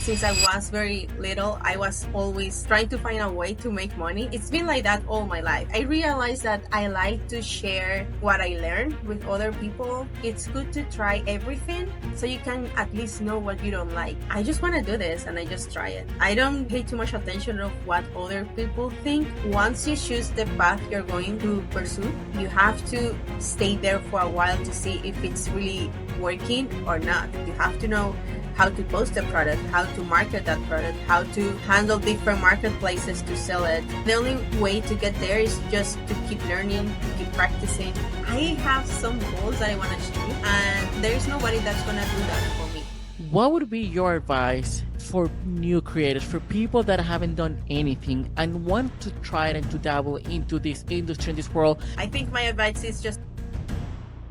Since I was very little, I was always trying to find a way to make money. It's been like that all my life. I realized that I like to share what I learned with other people. It's good to try everything so you can at least know what you don't like. I just want to do this and I just try it. I don't pay too much attention of what other people think. Once you choose the path you're going to pursue, you have to stay there for a while to see if it's really working or not. You have to know how to post the product, how to market that product, how to handle different marketplaces to sell it. The only way to get there is just to keep learning, keep practicing. I have some goals that I want to achieve, and there's nobody that's going to do that for me. What would be your advice for new creators, for people that haven't done anything and want to try and to dabble into this industry, in this world? I think my advice is just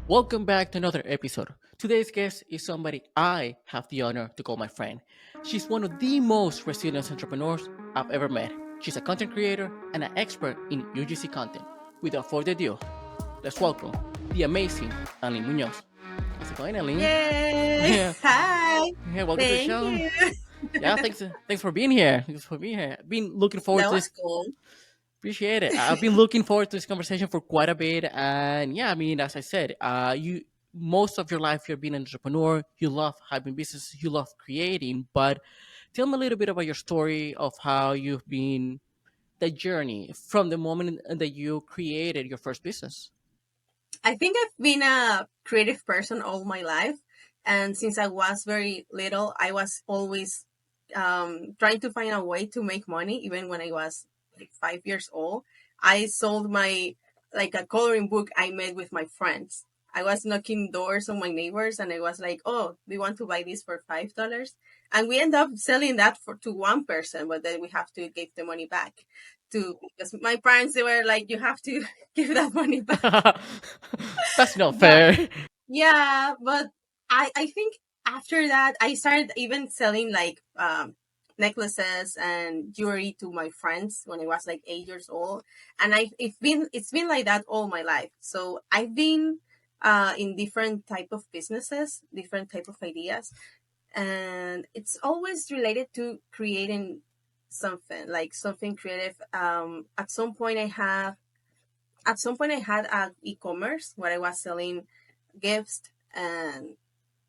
Welcome back to another episode. Today's guest is somebody I have the honor to call my friend. She's one of the most resilient entrepreneurs I've ever met. She's a content creator and an expert in UGC content. Without further ado, let's welcome the amazing Ailyn Munoz. How's it going, Ailyn? yay! Yeah, Hi! yeah, welcome to the Thank show. you! Yeah, thanks for being here. Thanks for being here. I've been looking forward That to was this. cool. Appreciate it. I've been looking forward to this conversation for quite a bit, and yeah, I mean, as I said, you most of your life you've been an entrepreneur. You love having business. You love creating. But tell me a little bit about your story of how you've been the journey from the moment that you created your first business. I think I've been a creative person all my life. And since I was very little, I was always trying to find a way to make money, even when I was like 5 years old. I sold like a coloring book I made with my friends. I was knocking doors on my neighbors and I was like, oh, do you want to buy this for $5? And we end up selling that to one person, but then we have to give the money back to, because my parents, they were like, you have to give that money back. That's not But fair. yeah, but I think after that I started even selling like necklaces and jewelry to my friends when I was like 8 years old, and it's been like that all my life. So I've been in different type of businesses, different type of ideas, and it's always related to creating something, like something creative. At some point I had a e-commerce where I was selling gifts and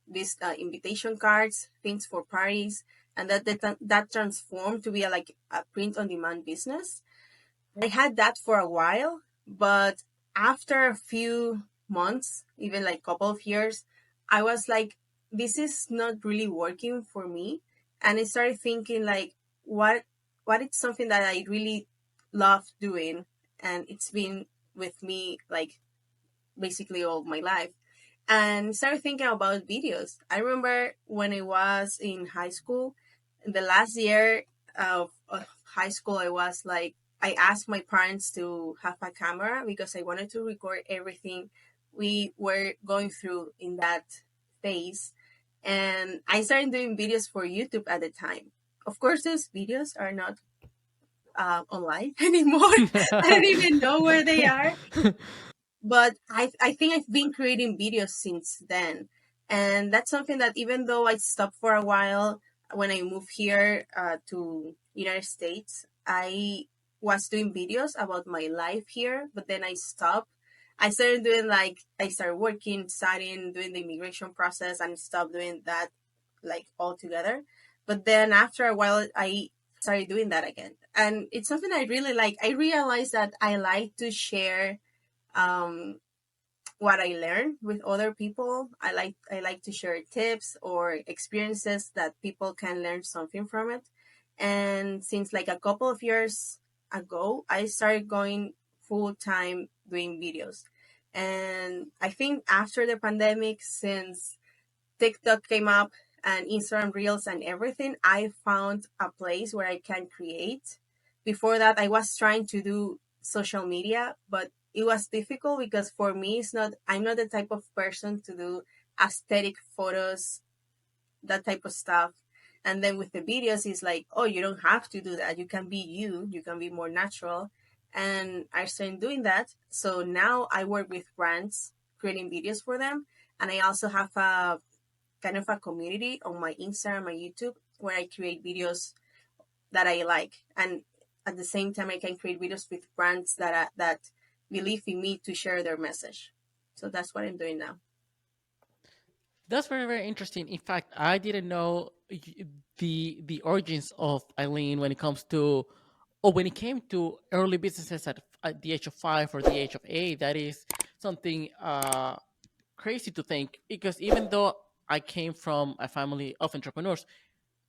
these invitation cards, things for parties, and that transformed to be like a print-on-demand business. I had that for a while, but after a few months, even like couple of years, I was like, this is not really working for me, and I started thinking like, what is something that I really love doing, and it's been with me like basically all my life, and started thinking about videos. I remember when I was in high school, the last year of high school, I was like, I asked my parents to have a camera because I wanted to record everything we were going through in that phase. And I started doing videos for YouTube at the time. Of course, those videos are not online anymore. I don't even know where they are, but I think I've been creating videos since then. And that's something that even though I stopped for a while when I moved here to United States, I was doing videos about my life here, but then I stopped. I started doing like, I started working, studying, doing the immigration process, and stopped doing that like altogether. But then after a while, I started doing that again. And it's something I really like. I realized that I like to share um, what I learned with other people. I like to share tips or experiences that people can learn something from it. And since like a couple of years ago, I started going full time doing videos. And I think after the pandemic, since TikTok came up and Instagram Reels and everything, I found a place where I can create. Before that, I was trying to do social media, but it was difficult because for me, I'm not the type of person to do aesthetic photos, that type of stuff. And then with the videos, it's like, oh, you don't have to do that. You can be you can be more natural. And I started doing that. So now I work with brands creating videos for them. And I also have a kind of a community on my Instagram and YouTube where I create videos that I like, and at the same time I can create videos with brands that believe in me to share their message. So that's what I'm doing now. That's very very interesting. In fact, I didn't know the origins of Eileen when it comes to, or when it came to early businesses at the age of 5 or the age of 8. That is something crazy to think, because even though I came from a family of entrepreneurs,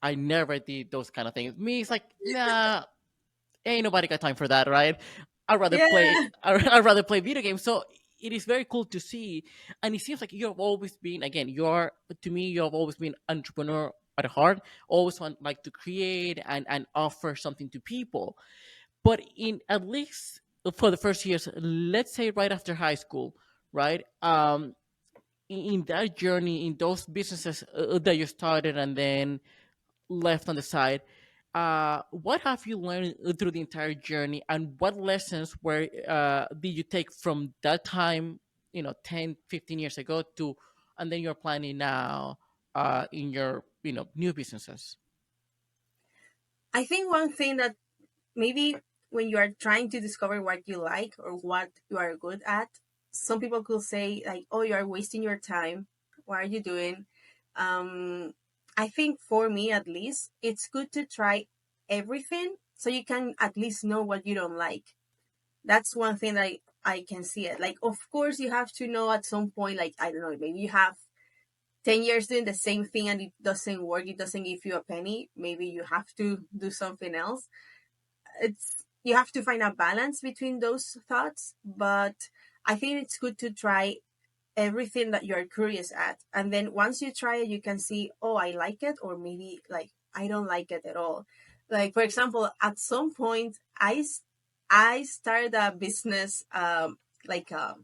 I never did those kind of things. Me, it's like, nah, ain't nobody got time for that, right? I'd rather play. Yeah. I'd rather play video games. So it is very cool to see, and it seems like you have always been. Again, you're to me, you have always been entrepreneur at heart. Always want like to create and offer something to people. But in at least for the first years, let's say right after high school, right? In that journey, in those businesses that you started and then left on the side, what have you learned through the entire journey, and what lessons were did you take from that time, 10, 15 years ago, to and then you're planning now in your new businesses? I think one thing that maybe when you are trying to discover what you like or what you are good at, some people could say like, "Oh, you are wasting your time. What are you doing?" Um, I think for me, at least, it's good to try everything so you can at least know what you don't like. That's one thing that I can see it. Like, of course, you have to know at some point. Like, I don't know, maybe you have 10 years doing the same thing and it doesn't work. It doesn't give you a penny. Maybe you have to do something else. It's you have to find a balance between those thoughts, but I think it's good to try everything that you're curious at, and then once you try it you can see, oh, I like it, or maybe like I don't like it at all. Like for example, at some point I started a business, like how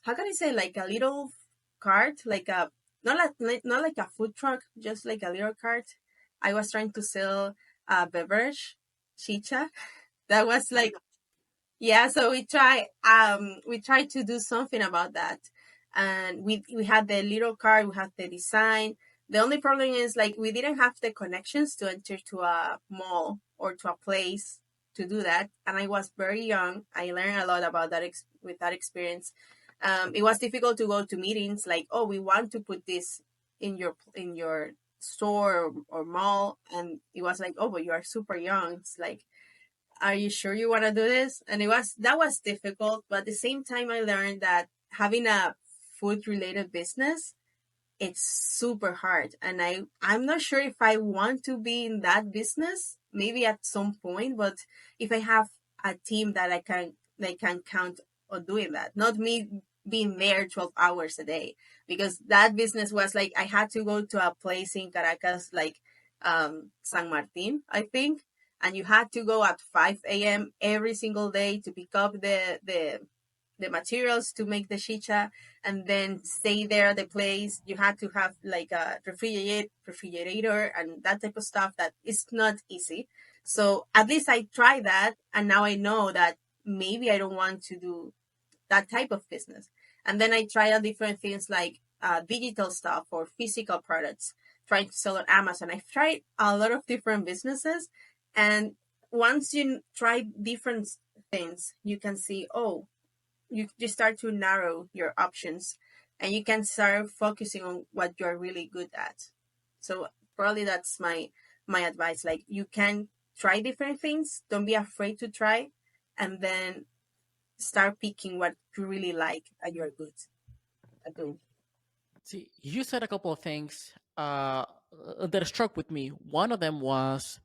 can I say, like a little cart, like a not like a food truck, just like a little cart. I was trying to sell a beverage, chicha. That was like, yeah, so we tried to do something about that. And we had the little card, we had the design. The only problem is like we didn't have the connections to enter to a mall or to a place to do that. And I was very young. I learned a lot about that with that experience. It was difficult to go to meetings like, oh, we want to put this in your store or mall, and it was like, oh, but you are super young. It's like, are you sure you want to do this? And that was difficult, but at the same time I learned that having a food related business, it's super hard, and I'm not sure if I want to be in that business, maybe at some point, but if I have a team that I can count on doing that, not me being there 12 hours a day, because that business was like I had to go to a place in Caracas, like San Martin, I think, and you had to go at 5 a.m. every single day to pick up the materials to make the chicha, and then stay there at the place. You had to have like a refrigerator and that type of stuff that is not easy. So at least I tried that, and now I know that maybe I don't want to do that type of business. And then I tried out different things like digital stuff or physical products, trying to sell on Amazon. I've tried a lot of different businesses, and once you try different things, you can see, oh, you start to narrow your options, and you can start focusing on what you're really good at. So probably that's my advice. Like, you can try different things, don't be afraid to try, and then start picking what you really like and you're good at doing. See, you said a couple of things that struck with me. One of them was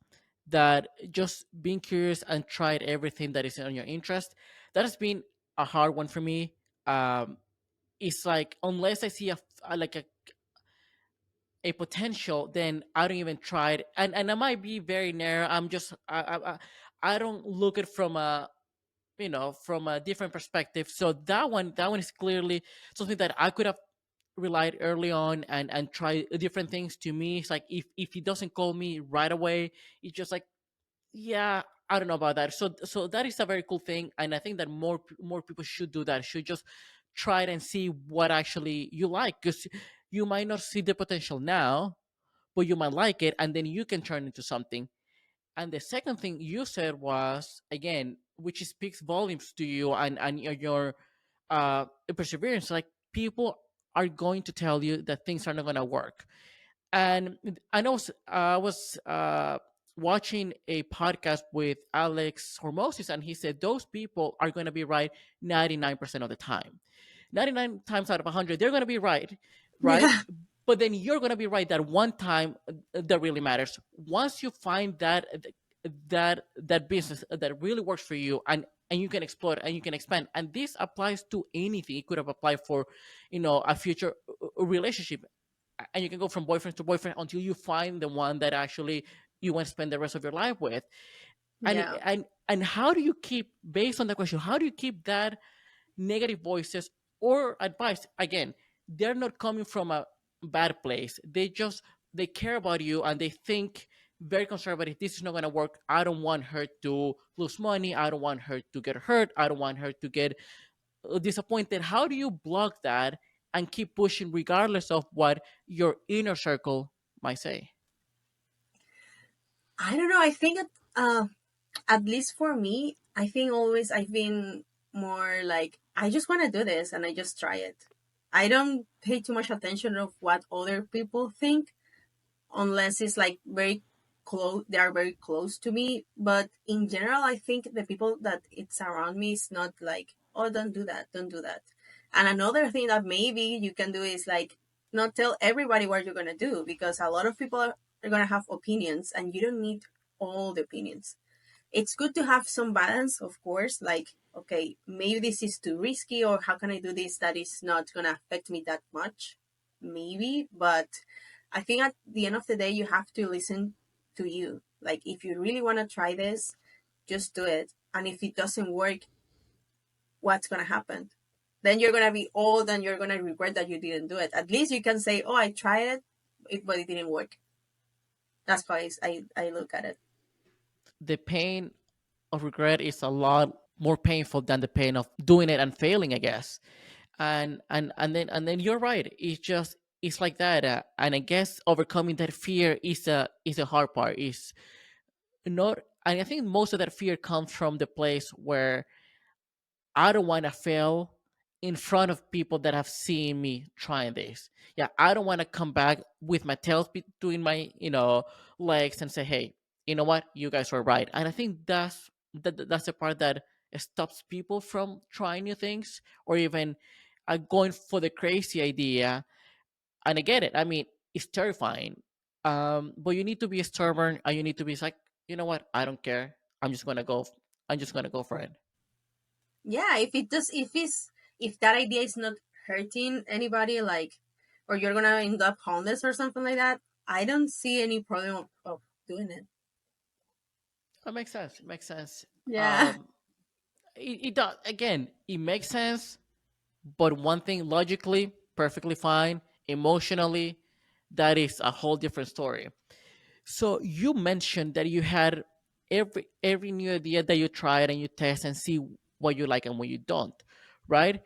that just being curious and tried everything that is on your interest. That has been a hard one for me. Um, it's like unless I see like a potential, then I don't even try it. And I might be very narrow. I don't look at from a from a different perspective. So that one is clearly something that I could have relied early on and try different things. To me, it's like if he doesn't call me right away, it's just like, yeah, I don't know about that. So that is a very cool thing, and I think that more people should do that. Should just try it and see what actually you like, because you might not see the potential now, but you might like it, and then you can turn into something. And the second thing you said was, again, which speaks volumes to you and your perseverance. Like, people are going to tell you that things are not going to work. And I was watching a podcast with Alex Hormozis, and he said those people are going to be right 99% of the time. 99 times out of 100, they're going to be right, right? Yeah. But then you're going to be right that one time that really matters. Once you find that business that really works for you, and you can explore and you can expand, and this applies to anything. It could have applied for, a future relationship, and you can go from boyfriend to boyfriend until you find the one that actually you want to spend the rest of your life with. and Yeah. and how do you keep, based on the question, how do you keep that negative voices or advice? Again, they're not coming from a bad place. They care about you, and they think very conservative. This is not going to work. I don't want her to lose money. I don't want her to get hurt. I don't want her to get disappointed. How do you block that and keep pushing regardless of what your inner circle might say? I don't know. I think at least for me, I think always I've been more like I just want to do this and I just try it. I don't pay too much attention of what other people think unless it's like very close. They are very close to me. But in general, I think the people that it's around me is not like, oh, don't do that, don't do that. And another thing that maybe you can do is like not tell everybody what you're gonna do, because a lot of people are gonna have opinions and you don't need all the opinions. It's good to have some balance, of course, like, okay, maybe this is too risky, or how can I do this that is not going to affect me that much? Maybe, but I think at the end of the day, you have to listen to you. Like, if you really want to try this, just do it. And if it doesn't work, what's going to happen? Then you're going to be old and you're going to regret that you didn't do it. At least you can say, oh, I tried it, but it didn't work. That's how I look at it. The pain of regret is a lot more painful than the pain of doing it and failing, I guess. And then you're right. It's like that, and I guess overcoming that fear is a hard part. Is not, and I think most of that fear comes from the place where I don't want to fail in front of people that have seen me trying this. Yeah, I don't want to come back with my tail between my, legs and say, "Hey, you know what? You guys were right." And I think that's the part that stops people from trying new things, or even going for the crazy idea. And I get it. I mean, it's terrifying. But you need to be stubborn, and you need to be like, you know what? I don't care. I'm just gonna go. I'm just gonna go for it. Yeah, if that idea is not hurting anybody, like, or you're gonna end up homeless or something like that, I don't see any problem of doing it. That makes sense. It makes sense. Yeah. It does. Again, it makes sense. But one thing, logically, perfectly fine. Emotionally, that is a whole different story. So you mentioned that you had every new idea that you tried and you test and see what you like and what you don't, right?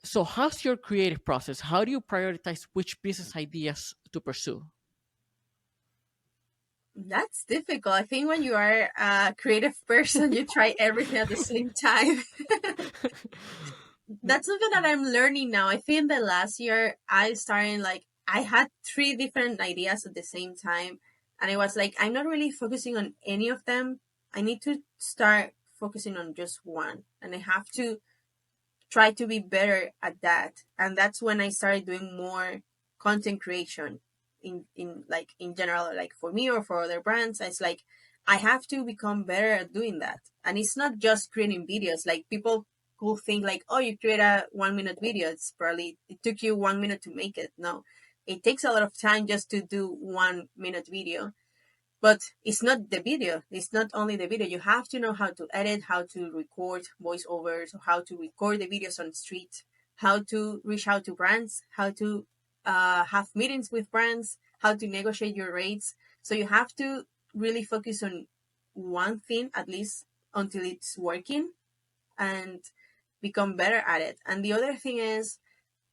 So how's your creative process? How do you prioritize which business ideas to pursue? That's difficult. I think when you are a creative person, you try everything at the same time. That's something that I'm learning now. I think the last year I started like I had three different ideas at the same time, and I was like, I'm not really focusing on any of them. I need to start focusing on just one, and I have to try to be better at that. And that's when I started doing more content creation in like in general, like for me or for other brands. It's like I have to become better at doing that. And it's not just creating videos. Like people could think like, oh, you create a 1 minute video. It's probably it took you 1 minute to make it. No. It takes a lot of time just to do 1 minute video, but it's not the video. It's not only the video. You have to know how to edit, how to record voiceovers, how to record the videos on street, how to reach out to brands, how to have meetings with brands, how to negotiate your rates. So you have to really focus on one thing at least until it's working and become better at it. And the other thing is,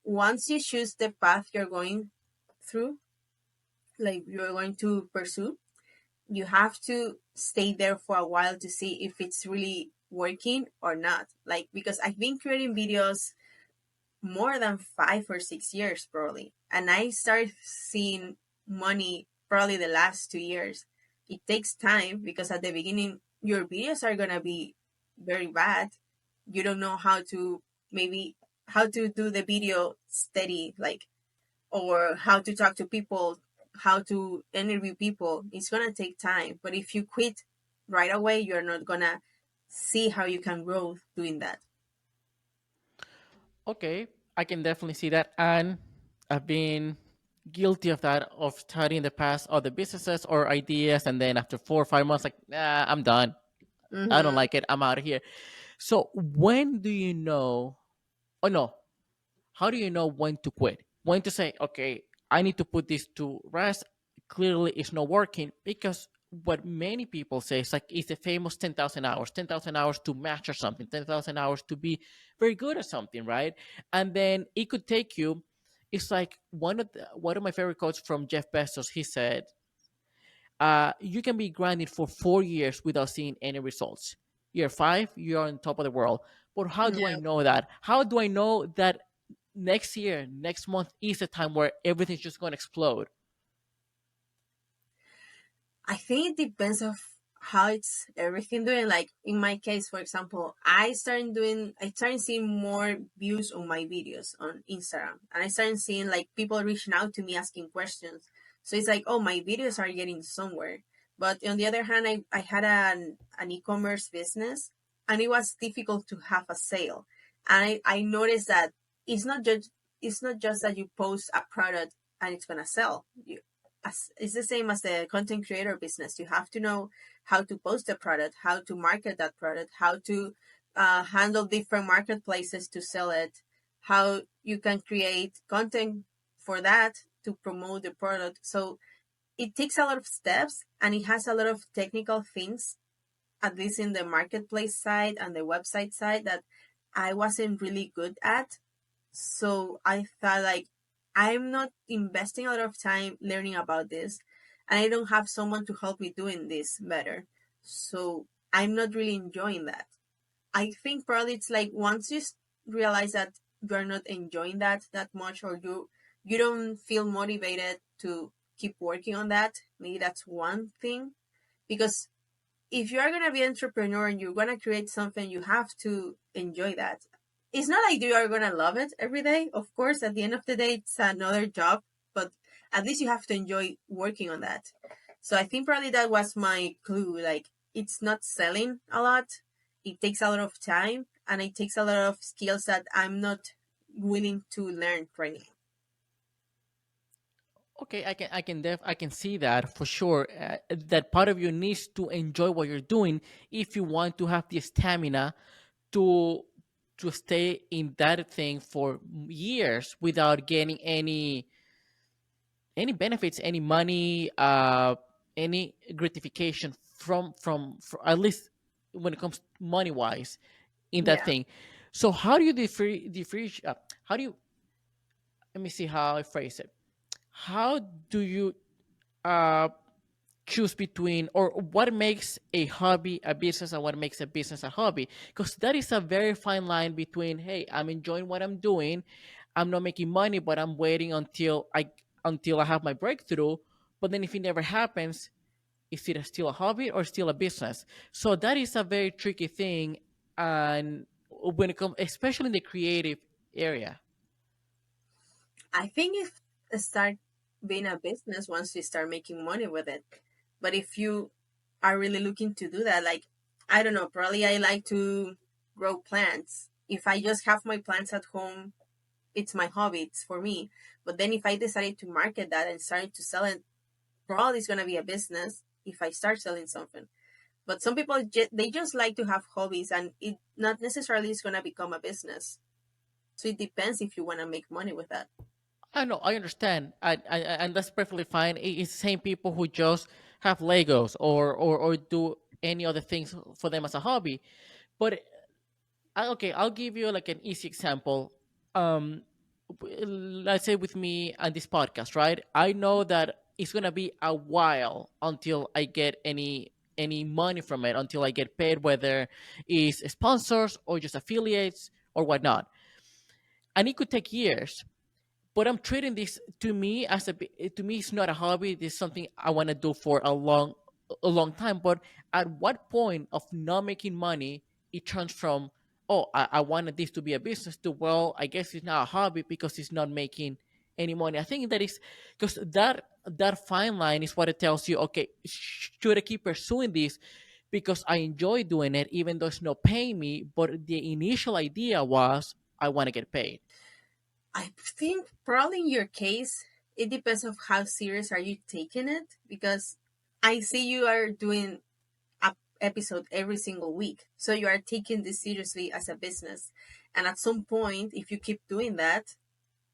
once you choose the path you're going through, like you're going to pursue, you have to stay there for a while to see if it's really working or not. Like, because I've been creating videos more than 5 or 6 years probably, and I started seeing money probably the last 2 years. It takes time because at the beginning your videos are gonna be very bad. You don't know how to, maybe how to do the video steady, like, or how to talk to people, how to interview people. It's gonna take time. But if you quit right away, you're not gonna see how you can grow doing that. Okay, I can definitely see that, and I've been guilty of that, of starting the past other businesses or ideas, and then after 4 or 5 months, like, nah, I'm done. I don't Mm-hmm. like it. I'm out of here. So when do you know? Oh no, how do you know when to quit? When to say, okay, I need to put this to rest. Clearly, it's not working, because what many people say is like, it's the famous 10,000 hours, 10,000 hours to master something, 10,000 hours to be very good at something, right? And then it could take you. It's like one of my favorite quotes from Jeff Bezos. He said, you can be grinding for 4 years without seeing any results. Year five, you're on top of the world. But how do I Yeah. know that? How do I know that next year, next month is the time where everything's just going to explode? I think it depends of how it's everything doing. Like in my case, for example, I started seeing more views on my videos on Instagram, and I started seeing like people reaching out to me asking questions. So it's like, oh, my videos are getting somewhere. But on the other hand, I had an e-commerce business, and it was difficult to have a sale. And I noticed that it's not just it's not just that you post a product and it's gonna sell. It's the same as the content creator business. You have to know how to post a product, how to market that product, how to handle different marketplaces to sell it, how you can create content for that to promote the product. So it takes a lot of steps, and it has a lot of technical things, at least in the marketplace side and the website side, that I wasn't really good at. So I thought, like, I'm not investing a lot of time learning about this, and I don't have someone to help me doing this better. So I'm not really enjoying that. I think probably it's like once you realize that you're not enjoying that much, or you don't feel motivated to keep working on that. Maybe that's one thing, because if you are gonna be an entrepreneur and you're gonna create something, you have to enjoy that. It's not like you are gonna love it every day. Of course, at the end of the day, it's another job, but at least you have to enjoy working on that. So I think probably that was my clue. Like, it's not selling a lot. It takes a lot of time, and it takes a lot of skills that I'm not willing to learn right now. Okay, I can see that for sure. That part of you needs to enjoy what you're doing if you want to have the stamina to stay in that thing for years without getting any benefits, any money, any gratification from at least when it comes money wise in that Yeah. thing. So how do you differentiate? How do you? Let me see how I phrase it. How do you uh, choose between, or what makes a hobby a business and what makes a business a hobby? Because that is a very fine line between, hey, I'm enjoying what I'm doing, I'm not making money, but I'm waiting until I have my breakthrough. But then if it never happens, is it still a hobby or still a business? So that is a very tricky thing, and when it comes, especially in the creative area. I think if it start being a business once you start making money with it. But if you are really looking to do that, like, I don't know, probably I like to grow plants. If I just have my plants at home, it's my hobby, it's for me. But then if I decided to market that and start to sell it, probably it's gonna be a business if I start selling something. But some people they just like to have hobbies, and it not necessarily is gonna become a business. So it depends if you want to make money with that. I know, I understand, and that's perfectly fine. It's the same people who just have Legos or do any other things for them as a hobby. But okay, I'll give you like an easy example. Um, let's say with me and this podcast, right? I know that it's gonna be a while until I get any money from it, until I get paid, whether it's sponsors or just affiliates or whatnot. And it could take years, but I'm treating this, to me, to me it's not a hobby. This is something I want to do for a long time. But at what point of not making money it turns from, oh, I wanted this to be a business, to, well, I guess it's not a hobby because it's not making any money. I think that is because that fine line is what it tells you. Okay, should I keep pursuing this because I enjoy doing it, even though it's not paying me, but the initial idea was I want to get paid. I think probably in your case, it depends of how serious are you taking it, because I see you are doing a episode every single week. So you are taking this seriously as a business. And at some point, if you keep doing that,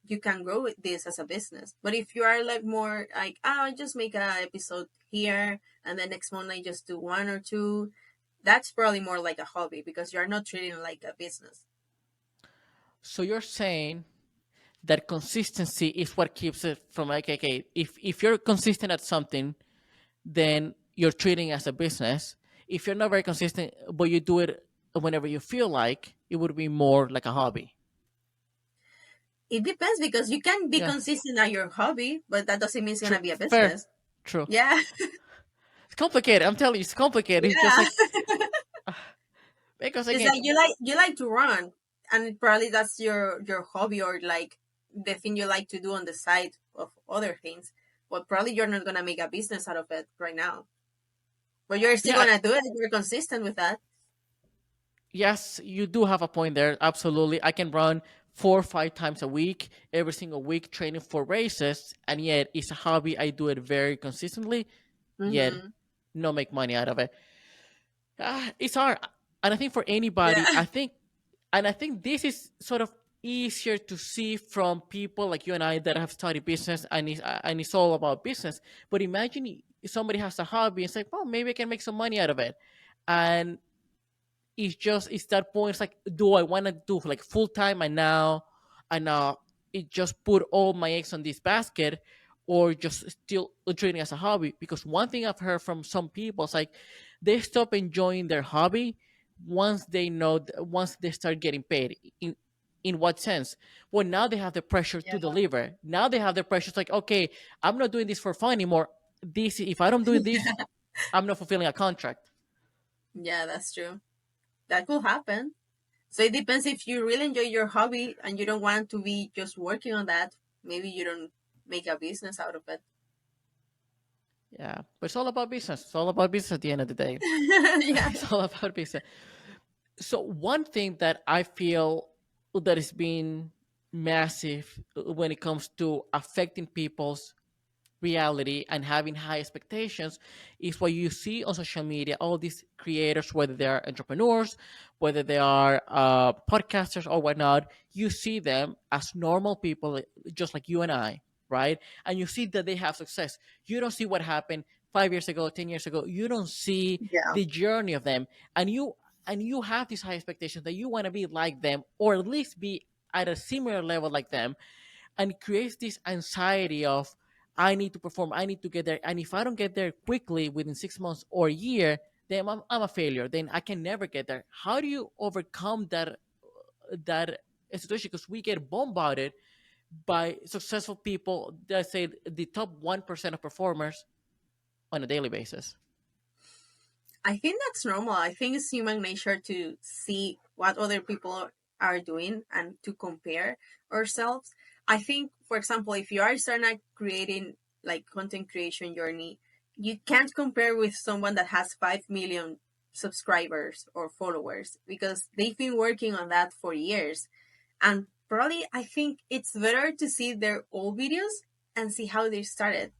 you can grow with this as a business. But if you are like more like, oh, I just make a episode here and the next month I just do one or two, that's probably more like a hobby because you're not treating it like a business. So you're saying that consistency is what keeps it from, like, okay, if you're consistent at something, then you're treating it as a business. If you're not very consistent but you do it whenever you feel like, it would be more like a hobby. It depends because you can be Yeah, consistent at your hobby, but that doesn't mean it's true, gonna be a fair, business. true. Yeah, It's complicated, I'm telling you, it's complicated. It's just yeah. like, because It's again, like you like to run, and probably that's your hobby, or like the thing you like to do on the side of other things. But probably you're not gonna make a business out of it right now. But you're still yeah, gonna do it. You're consistent with that. yes, you do have a point there. Absolutely. I can run 4 or 5 times a week, every single week, training for races, and yet it's a hobby. I do it very consistently, yet Mm-hmm. not make money out of it. It's hard. And I think for anybody, Yeah. and I think this is sort of easier to see from people like you and I that have studied business, and it's all about business. But imagine if somebody has a hobby and say, well, maybe I can make some money out of it. And it's that point. It's like, do I want to do like full time, and now it just put all my eggs on this basket, or just still treating it as a hobby? Because one thing I've heard from some people is like they stop enjoying their hobby once they know once they start getting paid. In what sense? Well, now they have the pressure Yeah. to deliver. Now they have the pressure. It's like, okay, I'm not doing this for fun anymore. This, if I don't do this, I'm not fulfilling a contract. Yeah, that's true. That could happen. So it depends if you really enjoy your hobby and you don't want to be just working on that. Maybe you don't make a business out of it. Yeah, but it's all about business. It's all about business at the end of the day. Yeah. It's all about business. So one thing that I feel that has been massive when it comes to affecting people's reality and having high expectations is what you see on social media. All these creators, whether they are entrepreneurs, whether they are podcasters or whatnot, you see them as normal people, just like you and I, right? And you see that they have success. You don't see what happened 5 years ago, 10 years ago. You don't see Yeah. the journey of them, and you have these high expectations that you want to be like them, or at least be at a similar level like them, and it creates this anxiety of, I need to perform, I need to get there, and if I don't get there quickly within 6 months or a year, then I'm a failure. Then I can never get there. How do you overcome that situation? Because we get bombarded by successful people that say the top 1% of performers on a daily basis. I think that's normal. I think it's human nature to see what other people are doing and to compare ourselves. I think, for example, if you are starting creating like content creation journey, you can't compare with someone that has 5 million subscribers or followers because they've been working on that for years. And probably I think it's better to see their old videos and see how they started.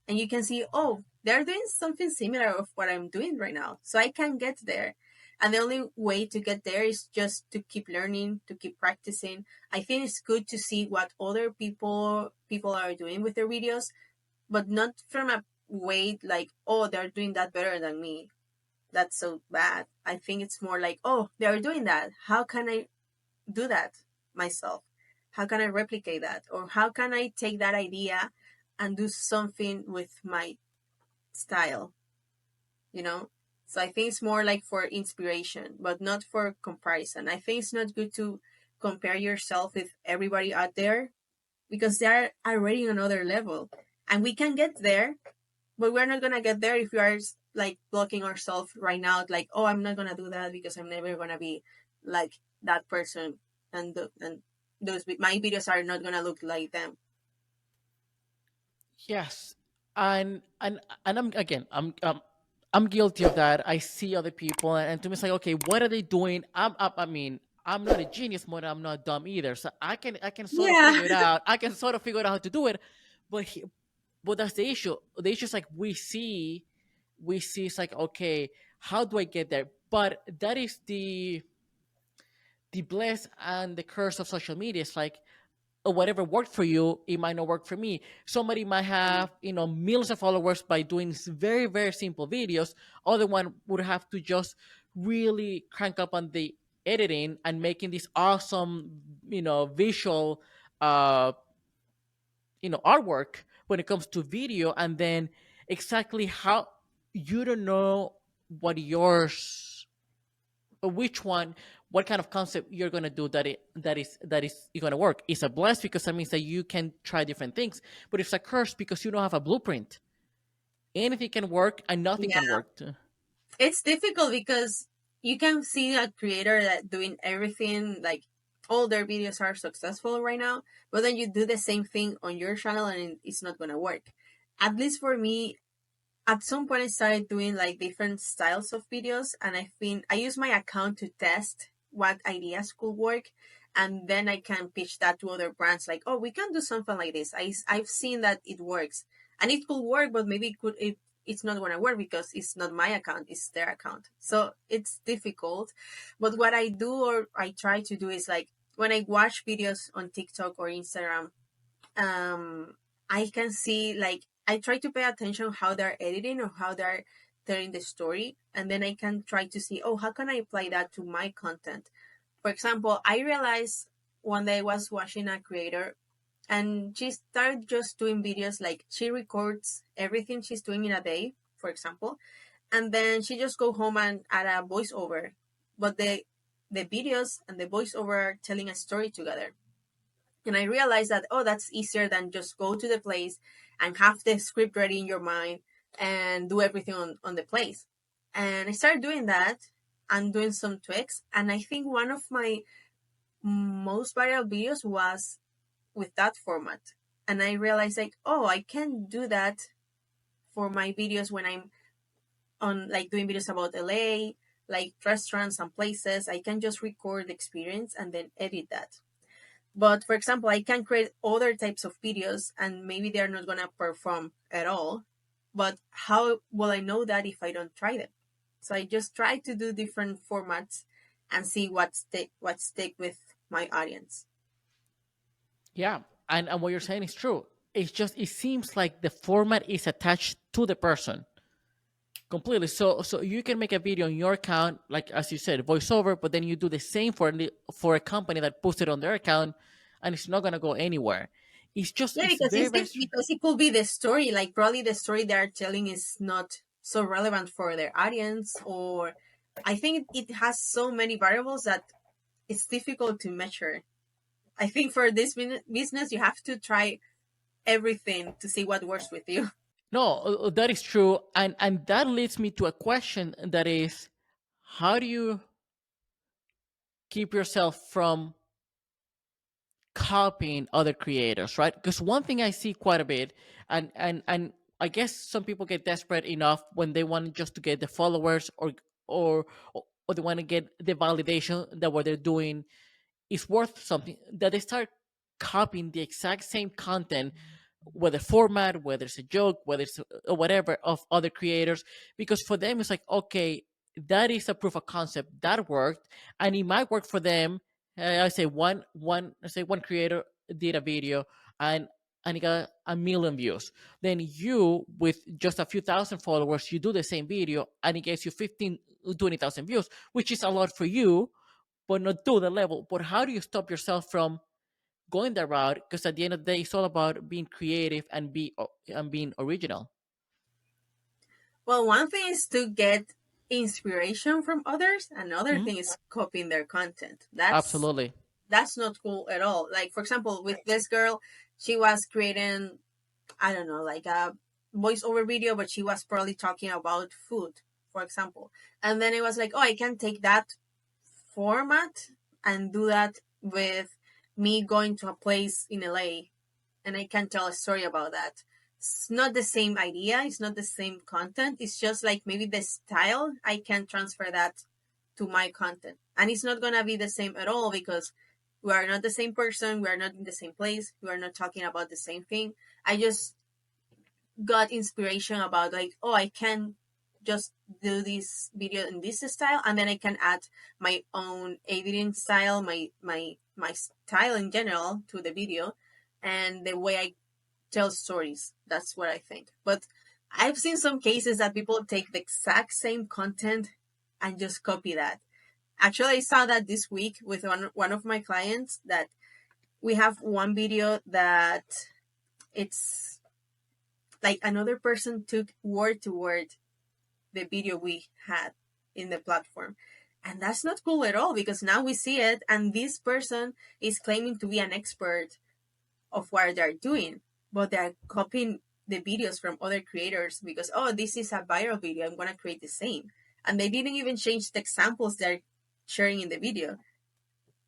And you can see, oh, they're doing something similar of what I'm doing right now. So I can get there. And the only way to get there is just to keep learning, to keep practicing. I think it's good to see what other people are doing with their videos, but not from a way like, oh, they're doing that better than me. That's so bad. I think it's more like, oh, they're doing that. How can I do that myself? How can I replicate that? Or how can I take that idea and do something with my style, you know? So I think it's more like for inspiration, but not for comparison. I think it's not good to compare yourself with everybody out there because they're already on another level. And we can get there, but we're not gonna get there if we are like blocking ourselves right now, like, oh, I'm not gonna do that because I'm never gonna be like that person, and those my videos are not gonna look like them. Yes, and I'm again, I'm guilty of that. I see other people, and to me, it's like, okay, what are they doing? I mean, I'm not a genius, but I'm not dumb either. So I can sort of Yeah, figure it out. I can sort of figure out how to do it, but but that's the issue. The issue is like we see it's like, okay, how do I get there? But that is the bless and the curse of social media. It's like, whatever worked for you, it might not work for me. Somebody might have, millions of followers by doing very, very simple videos. Other one would have to just really crank up on the editing and making this awesome, visual, uh, artwork when it comes to video. And then exactly how you don't know what yours which one what kind of concept you're going to do that is going to work. It's a bless because that means that you can try different things, but it's a curse because you don't have a blueprint. Anything can work and nothing can yeah. work too. It's difficult because you can see a creator that doing everything, like all their videos are successful right now, but then you do the same thing on your channel and it's not gonna work. At least for me, at some point I started doing like different styles of videos, and I think I use my account to test what ideas could work, and then I can pitch that to other brands like, oh, we can do something like this. I've seen that it works, and it could work, but maybe it's not going to work because it's not my account, it's their account. So it's difficult. But what I do, or I try to do, is like when I watch videos on TikTok or Instagram, um I can see, like, I try to pay attention how they're editing or how they're telling the story, and then I can try to see, oh, how can I apply that to my content. For example, I realized one day I was watching a creator, and she started just doing videos, like she records everything she's doing in a day, for example, and then she just go home and add a voiceover, but the videos and the voiceover are telling a story together. And I realized that, oh, that's easier than just go to the place and have the script ready in your mind and do everything on the place. And I started doing that and doing some tweaks. And I think one of my most viral videos was with that format. And I realized, like, oh, I can do that for my videos when I'm on, like, doing videos about LA, like restaurants and places. I can just record the experience and then edit that. But for example, I can create other types of videos and maybe they're not going to perform at all. But how will I know that if I don't try them? So I just try to do different formats and see what stick with my audience. Yeah, and what you're saying is true. It's just it seems like the format is attached to the person completely. So you can make a video on your account, like as you said, voiceover, but then you do the same for a company that puts it on their account, and it's not gonna go anywhere. Yeah, It's because very very because it could be the story. Like probably the story they're telling is not so relevant for their audience, or I think it has so many variables that it's difficult to measure. I think for this business, you have to try everything to see what works with you. no. That is true, and that leads me to a question that is, how do you keep yourself from copying other creators, right? Because one thing I see quite a bit, and I guess some people get desperate enough when they want just to get the followers, or or they want to get the validation that what they're doing is worth something, that they start copying the exact same content, whether format, whether it's a joke, whether it's whatever of other creators, because for them it's like, okay, that is a proof of concept that worked, and it might work for them. I say one creator did a video, and and it got a million views. Then you, with just a few thousand followers, you do the same video and it gets you 15, 20,000 views, which is a lot for you, but not to the level. But how do you stop yourself from going that route, because at the end of the day, it's all about being creative and being original. Well, one thing is to get inspiration from others. Another Mhm. thing is copying their content. Absolutely. That's not cool at all. Like, for example, with this girl, she was creating, I don't know, like a voiceover video, but she was probably talking about food, for example. And then it was like, oh, I can take that format and do that with me going to a place in LA, and I can tell a story about that. It's not the same idea, it's not the same content. It's just like maybe the style, I can transfer that to my content. And it's not gonna be the same at all because we are not the same person, we are not in the same place, we are not talking about the same thing. I just got inspiration about like, oh, I can just do this video in this style, and then I can add my own editing style, my style in general to the video, and the way I tell stories. That's what I think. But I've seen some cases that people take the exact same content and just copy that. Actually, I saw that this week with one of my clients, that we have one video that it's like another person took word to word the video we had in the platform. And that's not cool at all because now we see it and this person is claiming to be an expert of what they're doing, but they're copying the videos from other creators because, oh, this is a viral video, I'm gonna create the same. And they didn't even change the examples they're sharing in the video.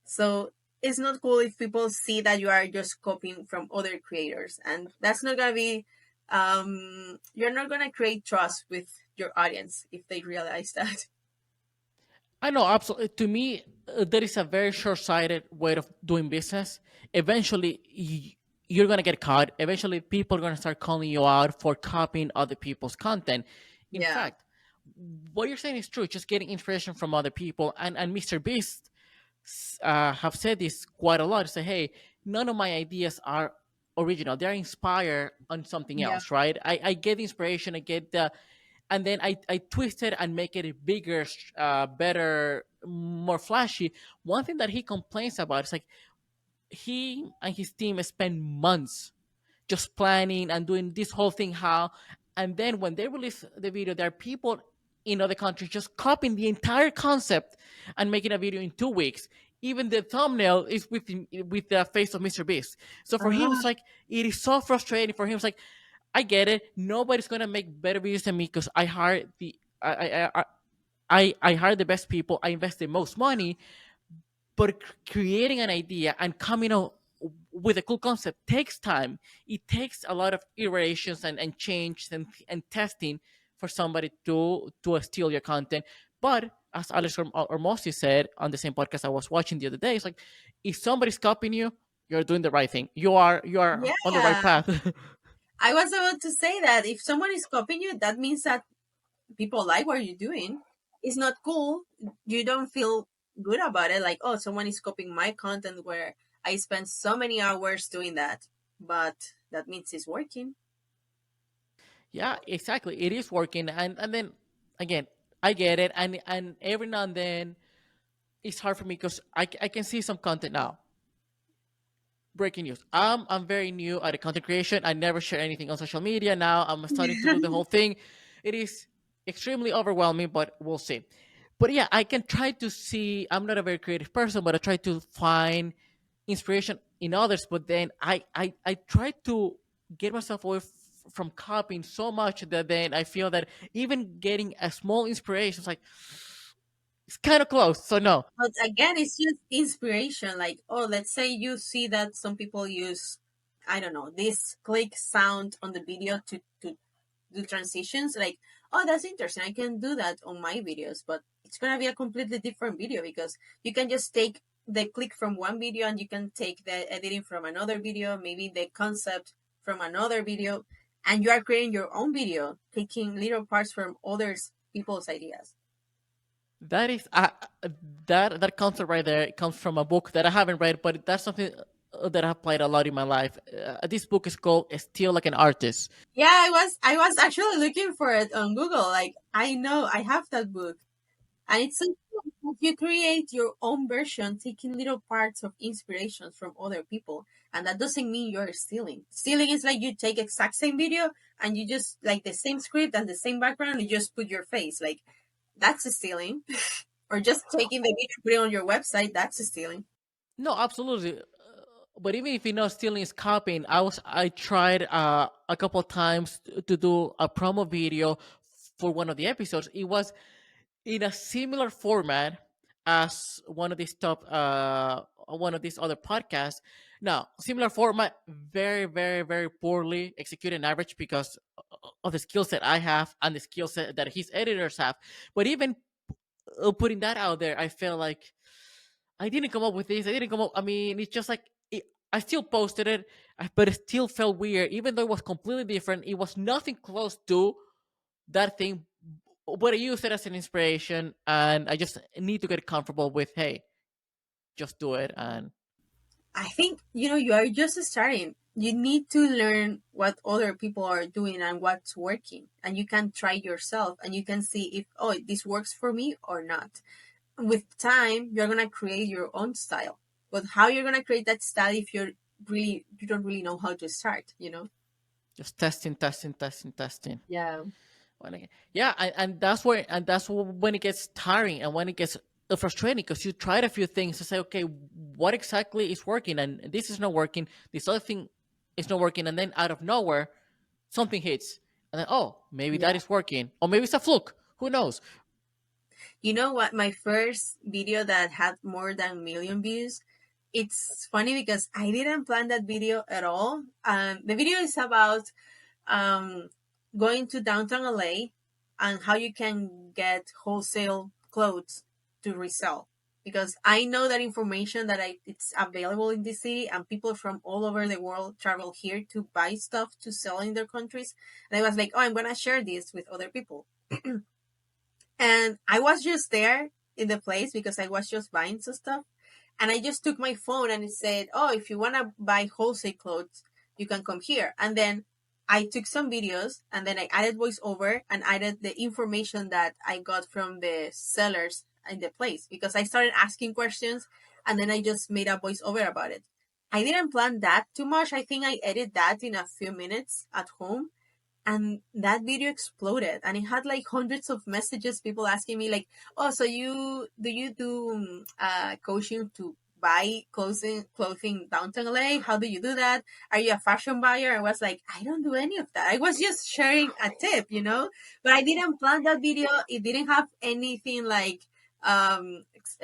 So it's not cool if people see that you are just copying from other creators, and that's not gonna be. You're not gonna create trust with your audience if they realize that. I know, absolutely. To me, that is a very short-sighted way of doing business. Eventually, you're gonna get caught. Eventually, people are gonna start calling you out for copying other people's content. In Yeah, fact, what you're saying is true. Just getting inspiration from other people, and Mr. Beast have said this quite a lot. Say, hey, none of my ideas are original. They're inspired on something yeah. else, right? I get the inspiration. I get the, and then I twist it and make it bigger, better, more flashy. One thing that he complains about is like he and his team spend months just planning and doing this whole thing how, and then when they release the video, there are people in other countries just copying the entire concept and making a video in 2 weeks. Even the thumbnail is with the face of Mr. Beast. So for him, it's Ah, like it is so frustrating for him. It's like I get it. Nobody's gonna make better videos than me because I hired the I hired the best people. I invest the most money, but creating an idea and coming up with a cool concept takes time. It takes a lot of iterations and change and testing for somebody to steal your content. But as Alex or Mossy said on the same podcast I was watching the other day, it's like if somebody's copying you, you're doing the right thing. You are on the right yeah. path. I was about to say that if someone is copying you, that means that people like what you're doing. It's not cool. You don't feel good about it. Like, oh, someone is copying my content where I spent so many hours doing that. But that means it's working. Yeah, exactly. It is working, and then again, I get it, and every now and then it's hard for me because I can see some content now. Breaking news. I'm very new at the content creation. I never share anything on social media. Now I'm starting to do the whole thing. It is extremely overwhelming, but we'll see. But yeah, I can try to see. I'm not a very creative person, but I try to find inspiration in others. But then I try to get myself away from copying so much that then I feel that even getting a small inspiration is like it's kind of close. So no. But again, it's just inspiration. Like, oh, let's say you see that some people use, I don't know, this click sound on the video to do transitions. Like, oh, that's interesting. I can do that on my videos, but it's gonna be a completely different video because you can just take the click from one video and you can take the editing from another video, maybe the concept from another video, and you are creating your own video, taking little parts from others people's ideas. That is that concept right there comes from a book that I haven't read, but that's something that I've played a lot in my life. This book is called "Still Like an Artist." Yeah, I was actually looking for it on Google. Like I know I have that book, and it's so cool. If you create your own version, taking little parts of inspirations from other people, and that doesn't mean you're stealing. Stealing is like you take exact same video and you just like the same script and the same background, you just put your face. Like that's a stealing. Or just taking the video, put it on your website. That's a stealing. No, absolutely. But even if you're not stealing, is copying. I tried a couple of times to do a promo video for one of the episodes. It was in a similar format as one of these other podcasts. Now, similar format, very, very, very poorly executed and average because of the skill set I have and the skill set that his editors have. But even putting that out there, I felt like I didn't come up with this. I didn't come up. I mean, it's just like I still posted it, but it still felt weird, even though it was completely different. It was nothing close to that thing, but I use it as an inspiration, and I just need to get comfortable with, hey, just do it. And I think, you are just starting. You need to learn what other people are doing and what's working. And you can try yourself and you can see if, oh, this works for me or not. With time, you're going to create your own style. But how you're going to create that style if you don't really know how to start? just testing, testing, testing, testing. Yeah. Yeah, and that's when it gets tiring and when it gets frustrating because you tried a few things to say, okay, what exactly is working, and this is not working. This other thing is not working, and then out of nowhere, something hits, and then oh, maybe Yeah. that is working, or maybe it's a fluke. Who knows? You know what? My first video that had more than a million views, it's funny because I didn't plan that video at all. The video is about um, going to downtown LA and how you can get wholesale clothes to resell. Because I know that information that it's available in the city, and people from all over the world travel here to buy stuff to sell in their countries. And I was like, oh, I'm gonna share this with other people. And I was just there in the place because I was just buying some stuff. And I just took my phone and it said, oh, if you want to buy wholesale clothes, you can come here. And then I took some videos and then I added voiceover and added the information that I got from the sellers in the place because I started asking questions and then I just made a voiceover about it. I didn't plan that too much. I think I edited that in a few minutes at home, and that video exploded and it had like hundreds of messages, people asking me like, oh, so you do coaching to buy clothing downtown LA? How do you do that? Are you a fashion buyer? I was like, I don't do any of that. I was just sharing a tip. But I didn't plan that video. It didn't have anything like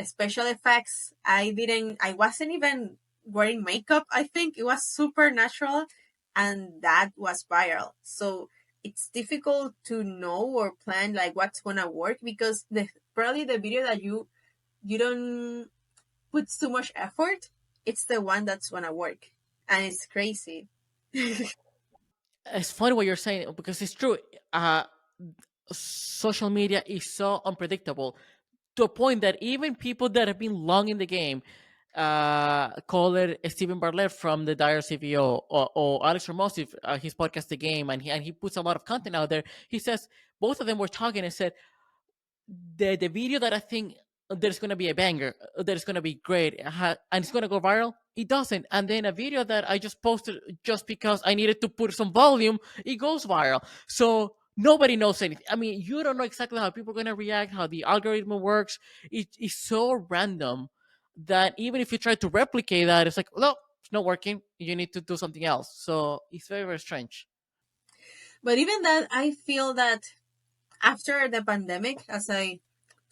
special effects. I wasn't even wearing makeup. I think it was super natural, and that was viral. So it's difficult to know or plan like what's gonna work because probably the video that you don't put too much effort, it's the one that's gonna work, and it's crazy. It's funny what you're saying because it's true. Uh, Social media is so unpredictable to a point that even people that have been long in the game, call it Stephen Bartlett from the Dire CVO or Alex Ramosi, his podcast The Game, and he puts a lot of content out there. He says both of them were talking and said the video that I think there's gonna be a banger, that is gonna be great, and it's gonna go viral. It doesn't, and then a video that I just posted just because I needed to put some volume, it goes viral. So nobody knows anything. I mean, you don't know exactly how people are gonna react, how the algorithm works. It is so random that even if you try to replicate that, it's like, no, it's not working. You need to do something else. So it's very, very strange. But even that, I feel that after the pandemic, as I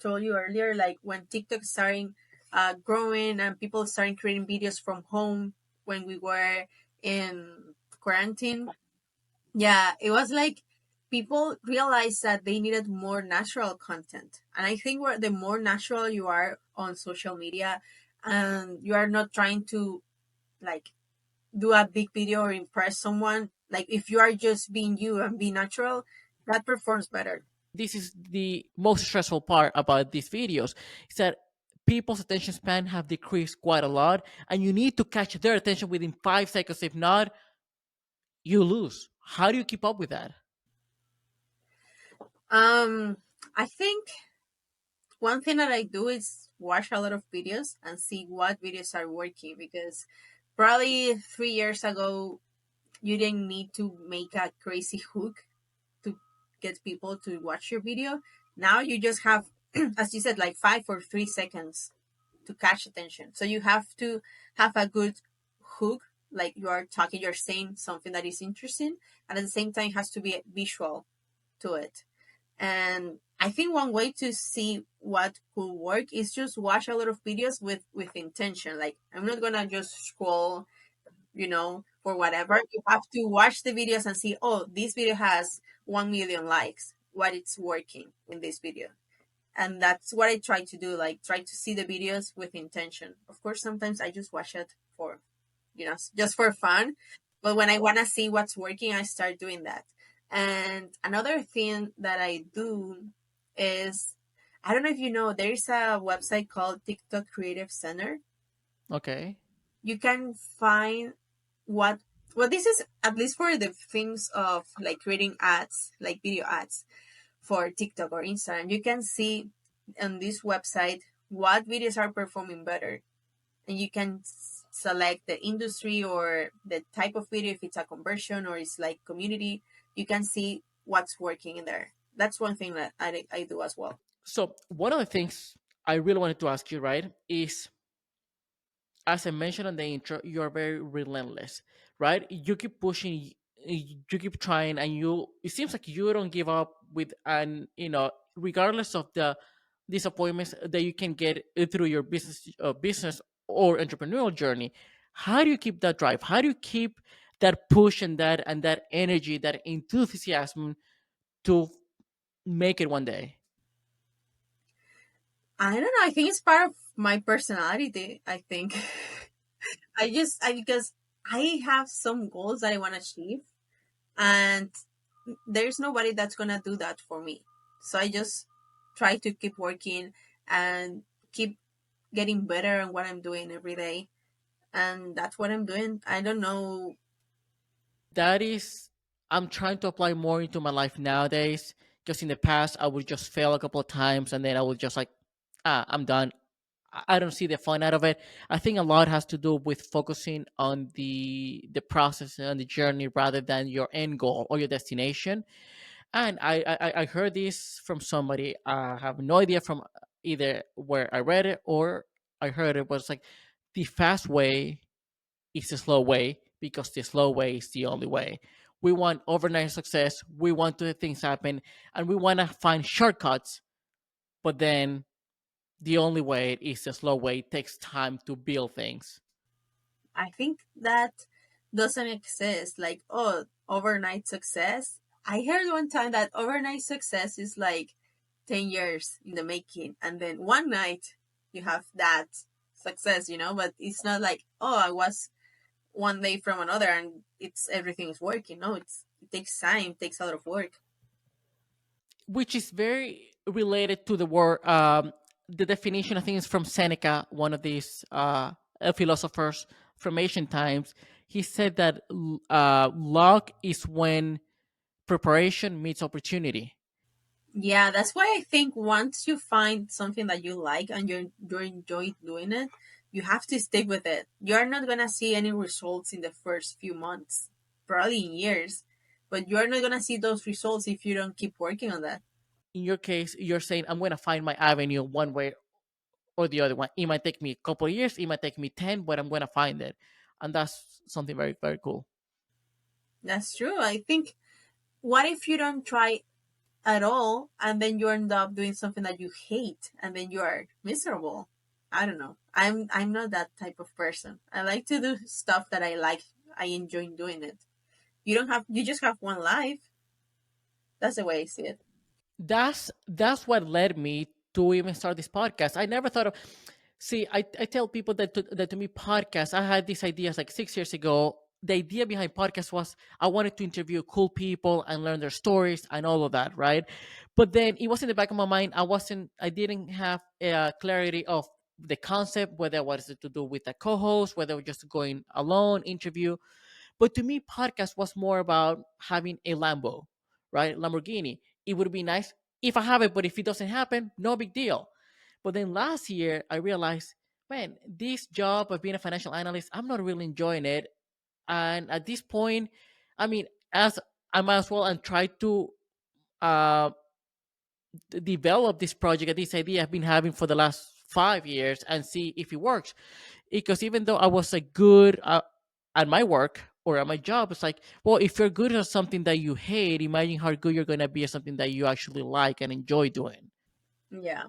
told you earlier, like when TikTok starting growing and people starting creating videos from home when we were in quarantine, yeah, it was like people realized that they needed more natural content. And I think where the more natural you are on social media and you are not trying to like do a big video or impress someone, like if you are just being you and be natural, that performs better. This is the most stressful part about these videos is that people's attention span have decreased quite a lot and you need to catch their attention within 5 seconds. If not, you lose. How do you keep up with that? Um, I think one thing that I do is watch a lot of videos and see what videos are working, because probably 3 years ago you didn't need to make a crazy hook to get people to watch your video. Now you just have, as you said, like 5 or 3 seconds to catch attention. So you have to have a good hook, like you are talking, you're saying something that is interesting, and at the same time, it has to be visual to it. And I think one way to see what could work is just watch a lot of videos with intention. Like, I'm not gonna just scroll, for whatever. You have to watch the videos and see, oh, this video has 1 million likes. What it's working in this video. And that's what I try to do, like try to see the videos with intention. Of course, sometimes I just watch it for, just for fun. But when I want to see what's working, I start doing that. And another thing that I do is, I don't know if you know, there's a website called TikTok Creative Center. Okay. You can find what, well, this is at least for the things of like creating ads, like video ads for TikTok or Instagram. You can see on this website what videos are performing better, and you can select the industry or the type of video, if it's a conversion or it's like community. You can see what's working in there. That's one thing that I do as well. So one of the things I really wanted to ask you, right, is as I mentioned on the intro, you are very relentless, right? You keep pushing, you keep trying, and it seems like you don't give up with, and regardless of the disappointments that you can get through your business or entrepreneurial journey. How do you keep that drive? How do you keep that push and that energy, that enthusiasm to make it one day? I don't know. I think it's part of my personality. I think because I have some goals that I want to achieve, and there's nobody that's gonna do that for me. So I just try to keep working and keep getting better at what I'm doing every day. And that's what I'm doing. I don't know. That is, I'm trying to apply more into my life nowadays, because in the past I would just fail a couple of times and then I would just like, I'm done. I don't see the fun out of it. I think a lot has to do with focusing on the process and the journey rather than your end goal or your destination. And I heard this from somebody. I have no idea from either where I read it or I heard it, was like, the fast way is the slow way, because the slow way is the only way. We want overnight success. We want to things happen, and we want to find shortcuts. But then the only way is the slow way. It takes time to build things. I think that doesn't exist. Like, oh, overnight success. I heard one time that overnight success is like 10 years in the making. And then one night you have that success, but it's not like, oh, I was one day from another and everything's working. No, it takes time, it takes a lot of work. Which is very related to the word. The definition, I think, is from Seneca, one of these philosophers from ancient times. He said that luck is when preparation meets opportunity. Yeah, that's why I think once you find something that you like and you enjoy doing it, you have to stick with it. You're not gonna see any results in the first few months, probably in years, but you're not gonna see those results if you don't keep working on that. In your case, you're saying, I'm going to find my avenue one way or the other one. It might take me a couple of years, it might take me 10, but I'm going to find it. And that's something very, very cool. That's true. I think, what if you don't try at all and then you end up doing something that you hate and then you are miserable? I don't know. I'm not that type of person. I like to do stuff that I like. I enjoy doing it. You just have one life. That's the way I see it. That's what led me to even start this podcast. I never thought of, see, I tell people that to me, podcasts, I had these ideas like 6 years ago. The idea behind podcast was I wanted to interview cool people and learn their stories and all of that, right? But then it was in the back of my mind. I didn't have a clarity of the concept, whether it was to do with a co-host, whether it was just going alone, interview. But to me, podcast was more about having a Lambo, right? Lamborghini. It would be nice if I have it, but if it doesn't happen, no big deal. But then last year, I realized, man, this job of being a financial analyst, I'm not really enjoying it. And at this point, I mean, as I might as well and try to uh, develop this project, this idea I've been having for the last 5 years, and see if it works. Because even though I was like good at my work or at my job, it's like, well, if you're good at something that you hate, imagine how good you're gonna be at something that you actually like and enjoy doing. Yeah,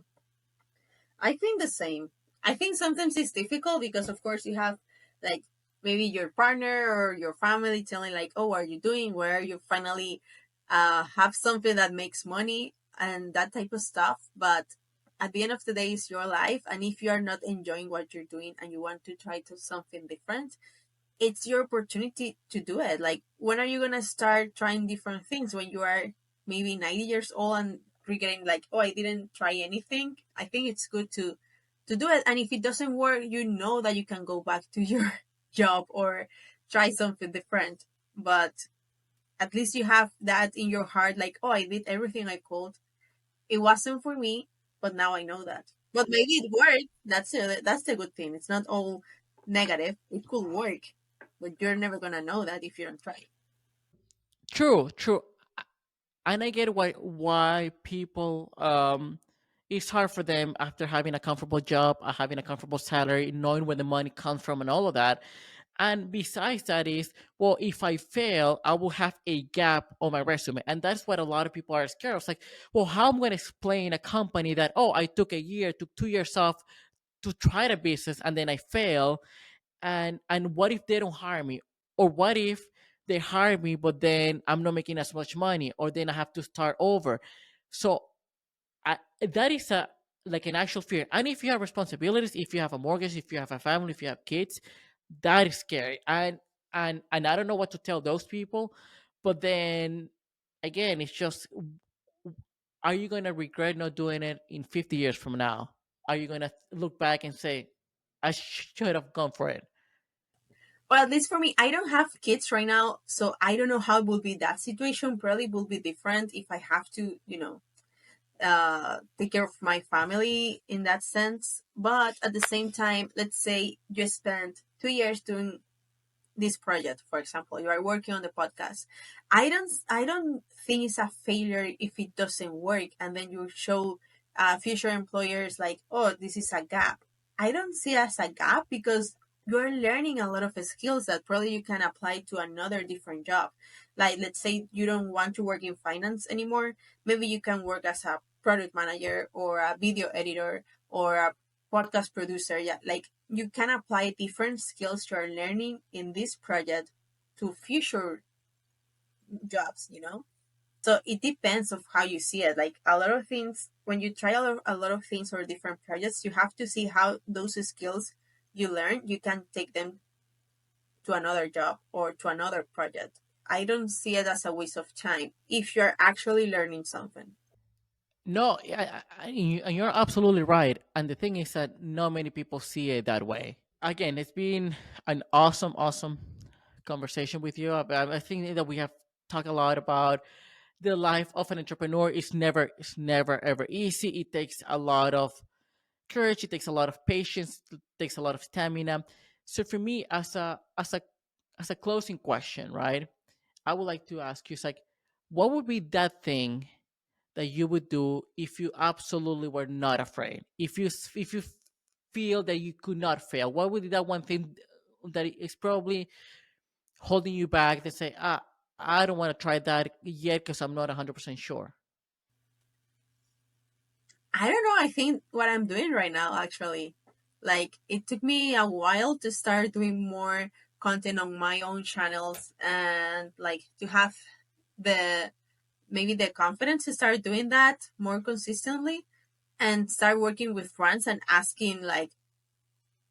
I think the same. I think sometimes it's difficult because, of course, you have like maybe your partner or your family telling like, "Oh, what are you doing? Where you finally have something that makes money and that type of stuff." But at the end of the day, it's your life, and if you are not enjoying what you're doing and you want to try to something different, it's your opportunity to do it. Like, when are you gonna start trying different things when you are maybe 90 years old and regretting like, oh, I didn't try anything? I think it's good to do it. And if it doesn't work, you know that you can go back to your job or try something different. But at least you have that in your heart, like, oh, I did everything I could. It wasn't for me, but now I know that. But maybe it worked. That's the good thing. It's not all negative. It could work, but you're never gonna know that if you don't try. True, true. And I get why people it's hard for them after having a comfortable job, having a comfortable salary, knowing where the money comes from, and all of that. And besides that is, well, if I fail, I will have a gap on my resume, and that's what a lot of people are scared of. It's like, well, how am I going to explain a company that, oh, I took a year, took 2 years off to try the business, and then I fail, and what if they don't hire me, or what if they hire me but then I'm not making as much money, or then I have to start over. So that is a like an actual fear. And if you have responsibilities, if you have a mortgage, if you have a family, if you have kids, that is scary. And I don't know what to tell those people. But then again, it's just, are you going to regret not doing it in 50 years from now? Are you going to look back and say, I should have gone for it? Well, at least for me, I don't have kids right now, so I don't know how it will be. That situation probably will be different if I have to, take care of my family in that sense. But at the same time, let's say you spent 2 years doing this project, for example, you are working on the podcast. I don't think it's a failure if it doesn't work and then you show future employers like, oh, this is a gap. I don't see it as a gap because you're learning a lot of skills that probably you can apply to another different job. Like, let's say you don't want to work in finance anymore, maybe you can work as a product manager or a video editor or a podcast producer. Yeah, like, you can apply different skills you are learning in this project to future jobs. So it depends of how you see it. Like, a lot of things, when you try a lot of things or different projects, you have to see how those skills you learn, you can take them to another job or to another project. I don't see it as a waste of time if you're actually learning something. No, and you're absolutely right. And the thing is that not many people see it that way. Again, it's been an awesome, awesome conversation with you. I think that we have talked a lot about the life of an entrepreneur. It's never ever easy. It takes a lot of courage. It takes a lot of patience. It takes a lot of stamina. So for me, as a closing question, right? I would like to ask you, it's like, what would be that thing that you would do if you absolutely were not afraid? If you feel that you could not fail, what would be that one thing that is probably holding you back, that say, I don't want to try that yet because I'm not 100% sure? I don't know. I think what I'm doing right now, actually, like, it took me a while to start doing more content on my own channels and like to have the maybe the confidence to start doing that more consistently and start working with friends and asking like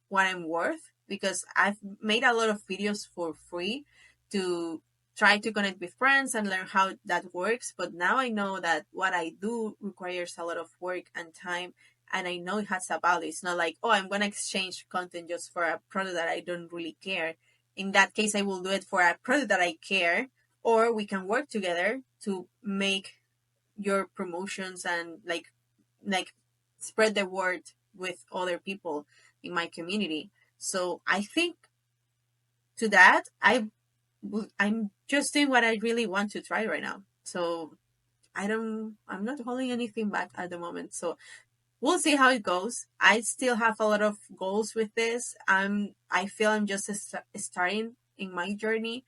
what I'm worth, because I've made a lot of videos for free to try to connect with friends and learn how that works. But now I know that what I do requires a lot of work and time, and I know it has a value. It's not like, oh, I'm going to exchange content just for a product that I don't really care. In that case, I will do it for a product that I care, or we can work together to make your promotions and like spread the word with other people in my community. So I think to that, I'm just doing what I really want to try right now. So I'm not holding anything back at the moment. So we'll see how it goes. I still have a lot of goals with this. I feel I'm just starting in my journey.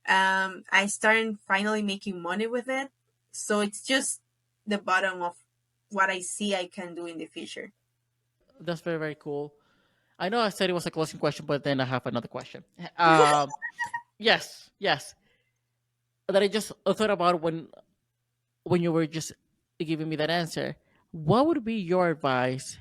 I started finally making money with it. So it's just the bottom of what I see I can do in the future. That's very, very cool. I know I said it was a closing question, but then I have another question. Um, yes, yes. That I just thought about when you were just giving me that answer. What would be your advice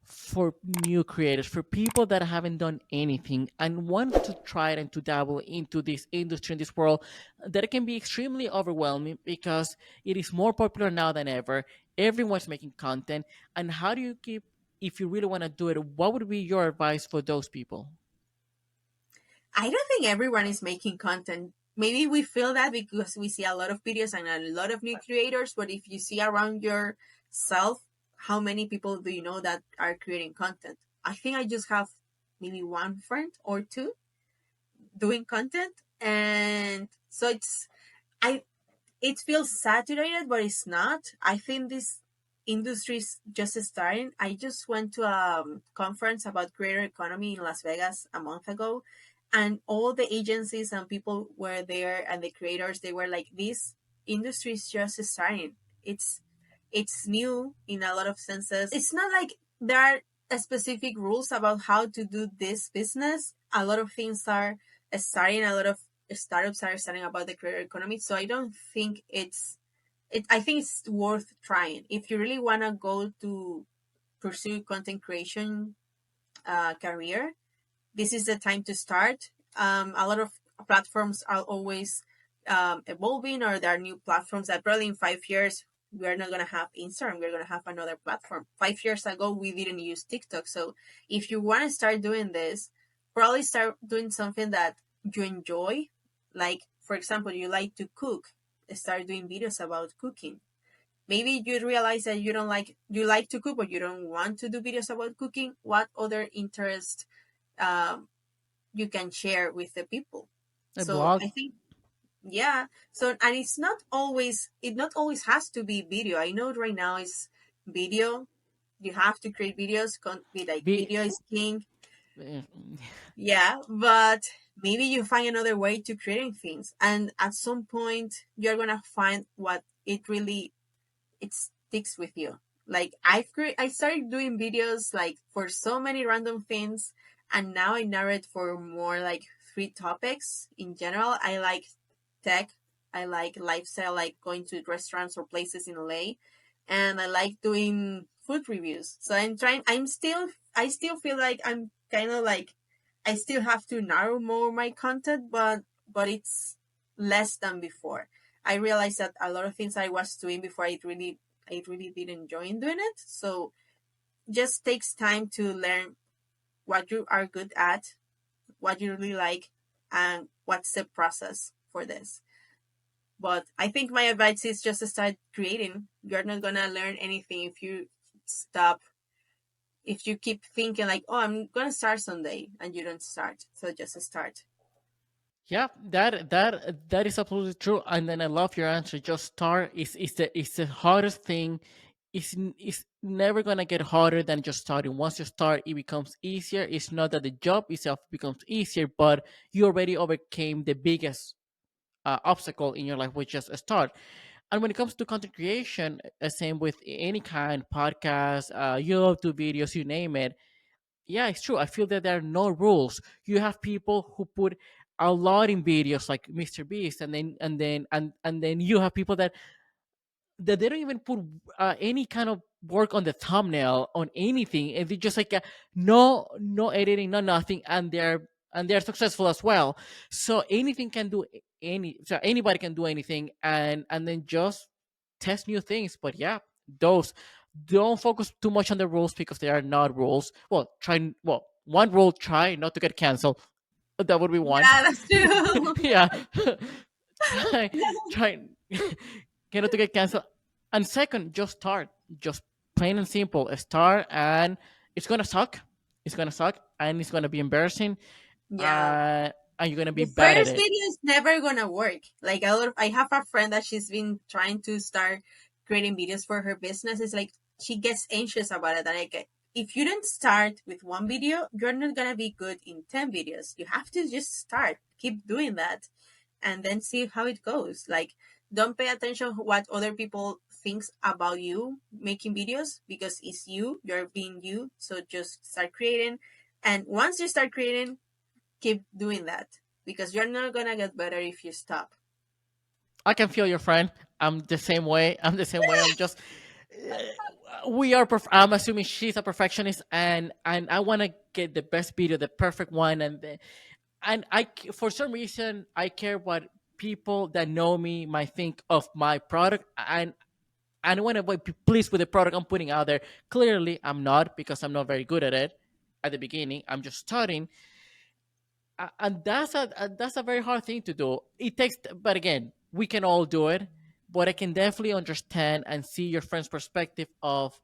for new creators, for people that haven't done anything and want to try and to dabble into this industry, in this world, that it can be extremely overwhelming because it is more popular now than ever. Everyone's making content. And how do you keep, if you really want to do it, what would be your advice for those people? I don't think everyone is making content. Maybe we feel that because we see a lot of videos and a lot of new creators, but if you see around yourself, how many people do you know that are creating content? I think I just have maybe one friend or two doing content. And so I it feels saturated, but it's not. I think this industry is just starting. I just went to a conference about creator economy in Las Vegas a month ago, and all the agencies and people were there, and the creators, they were like, "This industry is just starting. It's new in a lot of senses. It's not like there are specific rules about how to do this business. A lot of things are starting. A lot of startups are starting about the creator economy. So I don't think I think it's worth trying. If you really want to go to pursue content creation career, this is the time to start. A lot of platforms are always evolving, or there are new platforms that probably in 5 years we're not going to have Instagram, we're going to have another platform. 5 years ago we didn't use TikTok. So if you want to start doing this, probably start doing something that you enjoy. Like, for example, you like to cook, start doing videos about cooking. Maybe you realize that you like to cook but you don't want to do videos about cooking. What other interest um, you can share with the people? A So blog? I think, yeah. So, and it not always has to be video. I know right now it's video. You have to create videos. Be like, Be, video is king. eh, Yeah, but maybe you find another way to creating things, and at some point you're gonna find what it sticks with you. Like, I started doing videos like for so many random things, and now I narrate for more like three topics in general. I like tech, I like lifestyle, like going to restaurants or places in LA, and I like doing food reviews. So I still feel like I'm kind of like I still have to narrow more my content, but it's less than before. I realized that a lot of things I was doing before I really did enjoy doing it. So just takes time to learn what you are good at, what you really like, and what's the process for this. But I think my advice is just to start creating. You're not gonna learn anything if you stop, if you keep thinking like, oh, I'm gonna start someday, and you don't start. So just start. yeah, that is absolutely true. And then I love your answer. Just start is the hardest thing. It's never gonna get harder than just starting. Once you start, it becomes easier. It's not that the job itself becomes easier, but you already overcame the biggest obstacle in your life, which is a start. And when it comes to content creation, same with any kind podcast, YouTube videos, you name it. Yeah, it's true. I feel that there are no rules. You have people who put a lot in videos like Mr. Beast, and then you have people that they don't even put any kind of work on the thumbnail on anything, and they just like no editing, no nothing, and they're successful as well. So anything can do so anybody can do anything, and then just test new things. But yeah, those don't focus too much on the rules because they are not rules. One rule: try not to get canceled. That would be one. Yeah, that's true. Yeah. try try cannot to get canceled. And second, just start. Just plain and simple. Start, and it's gonna suck. It's gonna suck, and it's gonna be embarrassing. Yeah. Uh, and you're gonna be The bad at first it. video is never gonna work. Like I have a friend that she's been trying to start creating videos for her business. It's like she gets anxious about it. Like if you don't start with one video, you're not gonna be good in 10 videos. You have to just start, keep doing that, and then see how it goes. Like don't pay attention what other people thinks about you making videos because it's you. You're being you. So just start creating, and once you start creating, keep doing that because you're not gonna get better if you stop. I can feel your friend. I'm the same way. I'm the same way. I'm just we are. I'm assuming she's a perfectionist, and I want to get the best video, the perfect one, and for some reason I care what people that know me might think of my product, and I want to be pleased with the product I'm putting out there. Clearly, I'm not because I'm not very good at it at the beginning. I'm just starting, and that's a very hard thing to do. It takes, but again, we can all do it. But I can definitely understand and see your friend's perspective of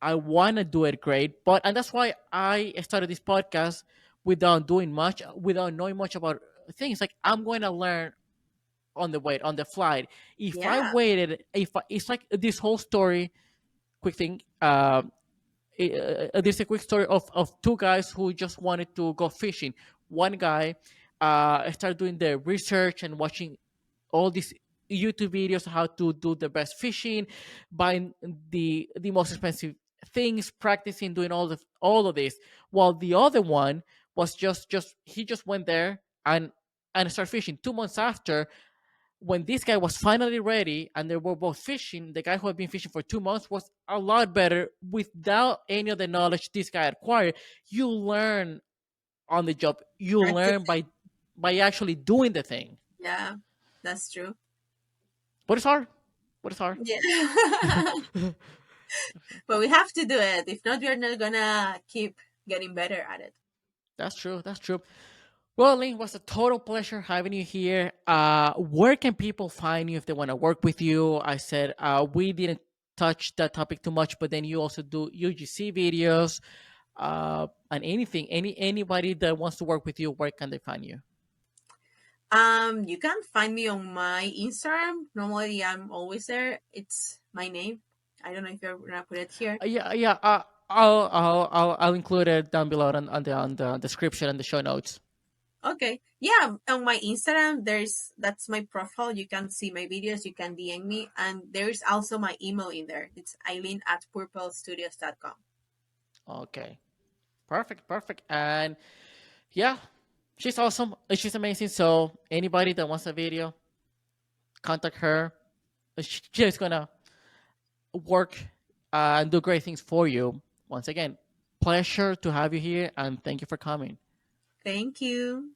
I want to do it great, but and that's why I started this podcast without doing much, without knowing much about things. Like I'm going to learn on the way, on the flight. If I Yeah, waited, it's like this whole story. Quick thing. There's a quick story of two guys who just wanted to go fishing. One guy started doing the research and watching all these YouTube videos on how to do the best fishing, buying the most expensive things, practicing doing all of this. While the other one was just he just went there and started fishing. 2 months after, when this guy was finally ready and they were both fishing, the guy who had been fishing for 2 months was a lot better without any of the knowledge this guy acquired. You learn on the job. You learn practice. by actually doing the thing. Yeah, that's true. But it's hard. But it's hard. Yeah. But we have to do it. If not, we're not gonna keep getting better at it. That's true. That's true. Well, Lynn, it was a total pleasure having you here. Where can people find you if they want to work with you? I said we didn't touch that topic too much, but then you also do UGC videos, and anything, anybody that wants to work with you, where can they find you? You can find me on my Instagram. Normally, I'm always there. It's my name. I don't know if you're gonna put it here. Yeah, yeah. I'll include it down below on the description and the show notes. Okay. Yeah, on my Instagram, that's my profile. You can see my videos. You can DM me, and there's also my email in there. It's Ailyn@purplestudios.com. Okay, perfect, perfect. And yeah, she's awesome. She's amazing. So anybody that wants a video, contact her. She's gonna work and do great things for you. Once again, pleasure to have you here, and thank you for coming. Thank you.